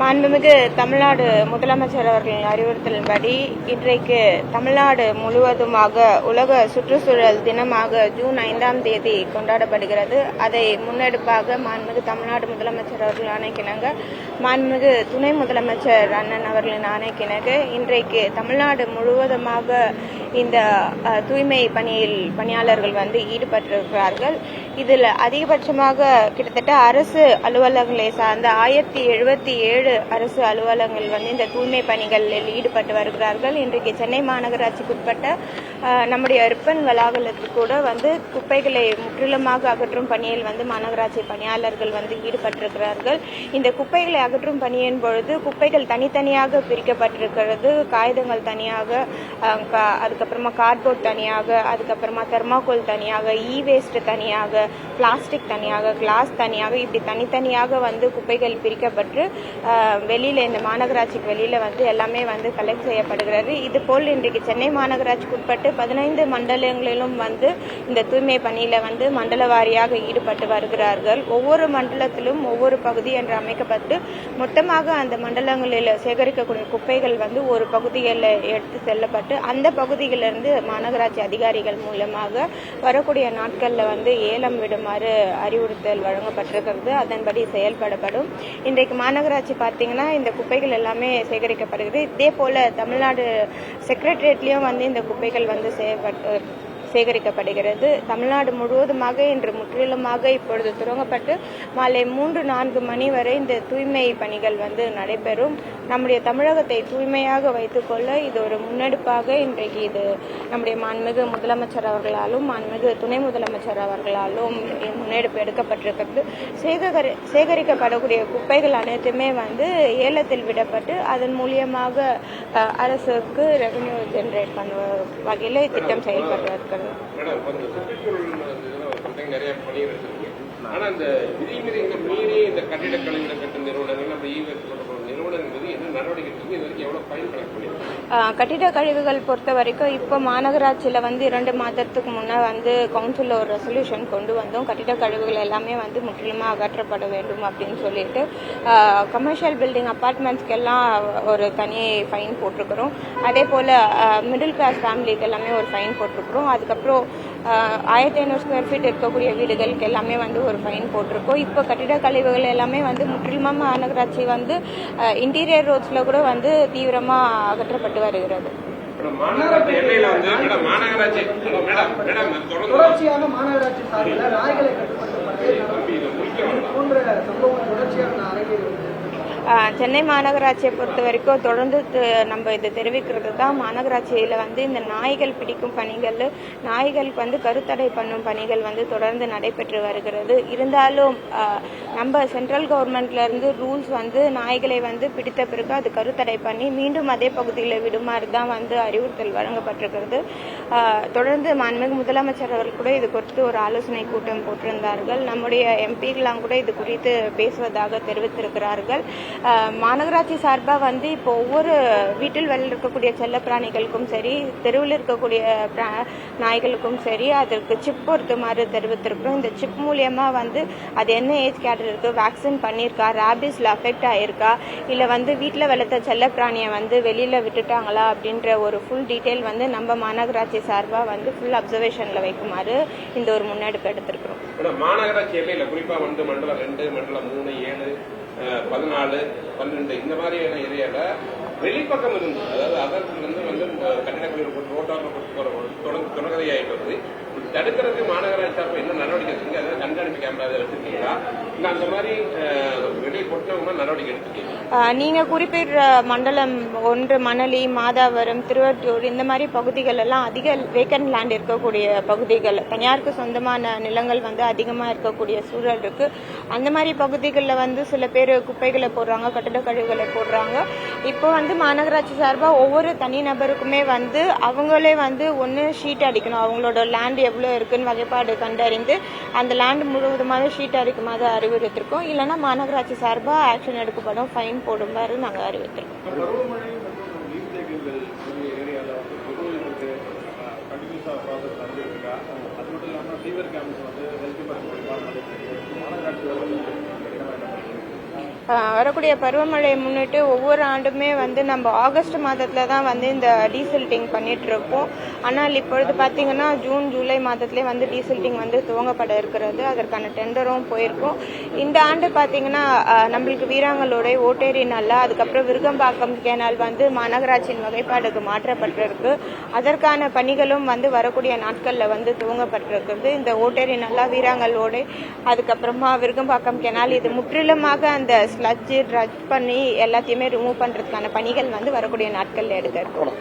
மாண்புமிகு தமிழ்நாடு முதலமைச்சர் அவர்களின் அறிவுறுத்தலின்படி இன்றைக்கு தமிழ்நாடு முழுவதுமாக உலக சுற்றுச்சூழல் தினமாக ஜூன் 5ஆம் தேதி கொண்டாடப்படுகிறது. அதை முன்னெடுப்பாக மாண்புமிகு தமிழ்நாடு முதலமைச்சர் அவர்கள் ஆணைக்கிணங்க மாண்புமிகு துணை முதலமைச்சர் அண்ணன் அவர்களின் ஆணைக்கிணங்க இன்றைக்கு தமிழ்நாடு முழுவதுமாக இந்த தூய்மை பணியாளர்கள் ஈடுபட்டிருக்கிறார்கள். இதில் அதிகபட்சமாக கிட்டத்தட்ட அரசு அலுவலகங்களை சார்ந்த 1077 அரசு அலுவலகங்கள் இந்த தூய்மை பணிகளில் ஈடுபட்டு வருகிறார்கள். இன்றைக்கு சென்னை மாநகராட்சிக்குட்பட்ட நம்முடைய ரிப்பன் வளாகத்தில் கூட குப்பைகளை முற்றிலுமாக அகற்றும் பணியில் மாநகராட்சி பணியாளர்கள் ஈடுபட்டிருக்கிறார்கள். இந்த குப்பைகளை அகற்றும் பணியின் பொழுது குப்பைகள் தனித்தனியாக பிரிக்கப்பட்டிருக்கிறது. காகிதங்கள் தனியாக, அதுக்கப்புறமா கார்ட்போர்ட் தனியாக, அதுக்கப்புறமா தெர்மாக்கோல் தனியாக, வேஸ்ட் தனியாக, பிளாஸ்டிக் தனியாக, கிளாஸ் தனியாக, இப்படி தனித்தனியாக குப்பைகள் பிரிக்கப்பட்டு வெளியில இந்த மாநகராட்சிக்கு வெளியில எல்லாமே கலெக்ட் செய்யப்படுகிறது. இதுபோல் இன்றைக்கு சென்னை மாநகராட்சிக்கு உட்பட்டு 15 மண்டலங்களிலும் இந்த தூய்மை பணியில மண்டல வாரியாக ஈடுபட்டு வருகிறார்கள். ஒவ்வொரு மண்டலத்திலும் ஒவ்வொரு பகுதி என்று அமைக்கப்பட்டு மொத்தமாக அந்த மண்டலங்களில் சேகரிக்கக்கூடிய குப்பைகள் ஒரு பகுதிகளில் எடுத்து செல்லப்பட்டு அந்த பகுதிகளிலிருந்து மாநகராட்சி அதிகாரிகள் மூலமாக வரக்கூடிய நாட்களில் ஏலம் விடுமாறு அறிவுறுத்தல் வழங்கப்பட்டிருக்கிறது. அதன்படி செயல்படப்படும். இன்றைக்கு மாநகராட்சி பார்த்தீங்கன்னா இந்த குப்பைகள் எல்லாமே சேகரிக்கப்படுகிறது. இதே போல தமிழ்நாடு செக்ரட்டரியேட்லயும் இந்த குப்பைகள் சேகரிக்கப்படுகிறது. தமிழ்நாடு முழுவதுமாக இன்று முற்றிலுமாக இப்பொழுது துவங்கப்பட்டு மாலை 3-4 மணி வரை இந்த தூய்மை பணிகள் நடைபெறும். நம்முடைய தமிழகத்தை தூய்மையாக வைத்துக்கொள்ள இது ஒரு முன்னெடுப்பாக இன்றைக்கு இது நம்முடைய மாண்புமிகு முதலமைச்சர் அவர்களாலும் மாண்புமிகு துணை முதலமைச்சர் அவர்களாலும் முன்னெடுப்பு எடுக்கப்பட்டிருக்கிறது. சேகரிக்கப்படக்கூடிய குப்பைகள் அனைத்துமே ஏலத்தில் விடப்பட்டு அதன் மூலியமாக அரசுக்கு ரெவென்யூ ஜெனரேட் பண்ணுவ வகையில் திட்டம் செயல்பட்டு வருகிறது. நிறைய பணி இருக்கு. ஆனா இந்த விதிமுறைகள் மீறி இந்த கட்டிட கழிவுகளை கட்டும் நிறுவனங்கள் நம்ம நிறுவனம் என்பது என்ன நடவடிக்கை எடுத்து இது வரைக்கும் எவ்வளவு ஃபைன் கலெக்ட் பண்ணிருக்காங்க? கட்டிட கழிவுகள் பொறுத்த வரைக்கும் இப்போ மாநகராட்சியில 2 மாதத்துக்கு முன்ன கவுன்சில் ஒரு ரெசல்யூஷன் கொண்டு வந்தோம். கட்டிட கழிவுகள் எல்லாமே முற்றிலுமா அகற்றப்பட வேண்டும் அப்படின்னு சொல்லிட்டு கமர்ஷியல் பில்டிங் அபார்ட்மெண்ட்ஸ்க்கு எல்லாம் ஒரு தனி ஃபைன் போட்டிருக்கிறோம். அதே போல மிடில் கிளாஸ் ஃபேமிலிக்கு எல்லாமே ஒரு ஃபைன் போட்டிருக்கிறோம். அதுக்கப்புறம் 1500 ஸ்கொயர் ஃபீட் இருக்கக்கூடிய வீடுகளுக்கு எல்லாமே ஒரு ஃபைன் போட்டிருக்கோம். இப்போ கட்டிட கழிவுகள் எல்லாமே முற்றிலுமா மாநகராட்சி இன்டீரியர் ரோட்ஸ்ல கூட தீவிரமா அகற்றப்பட்டு வருகிறது. தொடர்ச்சியாக மாநகராட்சி சார்பில் நாய்களை கட்டுப்படுத்த போன்ற சம்பவம் தொடர்ச்சியாக அரங்கேறுகிறது. சென்னை மாநகராட்சியை பொறுத்த வரைக்கும் தொடர்ந்து நம்ம இது தெரிவிக்கிறது தான். மாநகராட்சியில் இந்த நாய்கள் பிடிக்கும் பணிகள், நாய்களுக்கு கருத்தடை பண்ணும் பணிகள் தொடர்ந்து நடைபெற்று வருகிறது. இருந்தாலும் நம்ம சென்ட்ரல் கவர்மெண்ட்ல இருந்து ரூல்ஸ் நாய்களை பிடித்த பிறகு அது கருத்தடை பண்ணி மீண்டும் அதே பகுதியில் விடுமாறு தான் அறிவுறுத்தல் வழங்கப்பட்டிருக்கிறது. தொடர்ந்து மாண்புமிகு முதலமைச்சர் அவர்கள் கூட இது குறித்து ஒரு ஆலோசனை கூட்டம் போட்டிருந்தார்கள். நம்முடைய எம்பிகளாம் கூட இது குறித்து பேசுவதாக தெரிவித்திருக்கிறார்கள். மாநகராட்சி சார்பாக இப்போ ஒவ்வொரு வீட்டில் வெளியில் இருக்கக்கூடிய செல்ல பிராணிகளுக்கும் சரி, தெருவில் இருக்கக்கூடிய நாய்களுக்கும் சரி அதற்கு சிப் பொருத்துமாறு தெரிவித்திருக்கிறோம். இந்த சிப் மூலியமா அது என்ன ஏஜ் கேட்டர் இருக்கு, வேக்சின் பண்ணியிருக்கா, ரேபிஸ்ல அஃபெக்ட் ஆயிருக்கா, இல்ல வீட்டில் வளர்த்த செல்ல பிராணியை வெளியில விட்டுட்டாங்களா அப்படின்ற ஒரு ஃபுல் டீட்டெயில் நம்ம மாநகராட்சி சார்பாக ஃபுல் அப்சர்வேஷன்ல வைக்குமாறு இந்த ஒரு முன்னெடுப்பு எடுத்திருக்கிறோம். மாநகராட்சி எல்லையில குறிப்பா மண்டலம் 2, மண்டலம் 3, 7, 14, 12 இந்த மாதிரியான ஏரியால வெளிப்பக்கம் இருந்து, அதாவது அதற்கு கட்டிடக்கழிவு ரோட்டாக தொடர்கதையாயிட்டு வருது. தடுக்கிறதுக்கு மாநகராட்சி சார்பில் என்ன நடவடிக்கை எடுத்துங்க? அதாவது கண்காணிப்பு கேமரா வச்சிருக்கீங்களா? இல்ல அந்த மாதிரி வெளியே போட்டவங்க நடவடிக்கை எடுத்துக்கீங்களா? நீங்க குறிப்பிட்ட மண்டலம் 1 மணலி, மாதாவரம், திருவட்டூர் இந்த மாதிரி பகுதிகள் எல்லாம் அதிக வேக்கன்ட் லேண்ட் இருக்கக்கூடிய பகுதிகள், தனியாருக்கு சொந்தமான நிலங்கள் அதிகமா இருக்கக்கூடிய சூழல் இருக்கு. அந்த மாதிரி பகுதிகளில் சில பேர் குப்பைகளை போடுறாங்க, கட்டிட கழிவுகளை போடுறாங்க. இப்போ மாநகராட்சி சார்பாக ஒவ்வொரு தனிநபருக்குமே அவங்களே ஒன்று ஷீட் அடிக்கணும், அவங்களோட லேண்ட் எவ்வளோ இருக்குன்னு வகைப்பாடு கண்டறிந்து அந்த லேண்ட் முழுவதுமாக ஷீட் அடிக்குமாறு அறிவுறுத்திருக்கோம். இல்லைன்னா மாநகராட்சி சார்பாக ஆக்ஷன் எடுக்கப்படும், ஃபைன் போடுமாறு நாங்கள் அறிவுறுத்திருக்கோம். வரக்கூடிய பருவமழையை முன்னிட்டு ஒவ்வொரு ஆண்டுமே வந்து நம்ம ஆகஸ்ட் மாதத்துல தான் வந்து இந்த டீசில்ட்டிங் பண்ணிட்டு இருப்போம். ஆனால் இப்பொழுது பார்த்தீங்கன்னா ஜூன் ஜூலை மாதத்திலே வந்து டீசில்ட்டிங் வந்து துவங்கப்பட இருக்கிறது. அதற்கான டெண்டரும் போயிருக்கும். இந்த ஆண்டு பார்த்தீங்கன்னா நம்மளுக்கு வீராங்கலோடை, ஓட்டேரி நல்லா, அதுக்கப்புறம் விருகம்பாக்கம் கேனால் வந்து மாநகராட்சியின் வகைப்பாடுக்கு மாற்றப்பட்டிருக்கு. அதற்கான பணிகளும் வந்து வரக்கூடிய நாட்கள்ல வந்து துவங்கப்பட்டிருக்கிறது. இந்த ஓட்டேரி நல்லா, வீராங்கலோடை, அதுக்கப்புறமா விருகம்பாக்கம் கேனால் இது முற்றிலுமாக அந்த ஸ்லட்ஜ் ட்ரட்ஜ் பண்ணி எல்லாத்தையுமே ரிமூவ் பண்றதுக்கான பணிகள் வந்து வரக்கூடிய நாட்கள்ல எடுக்க இருக்கும்.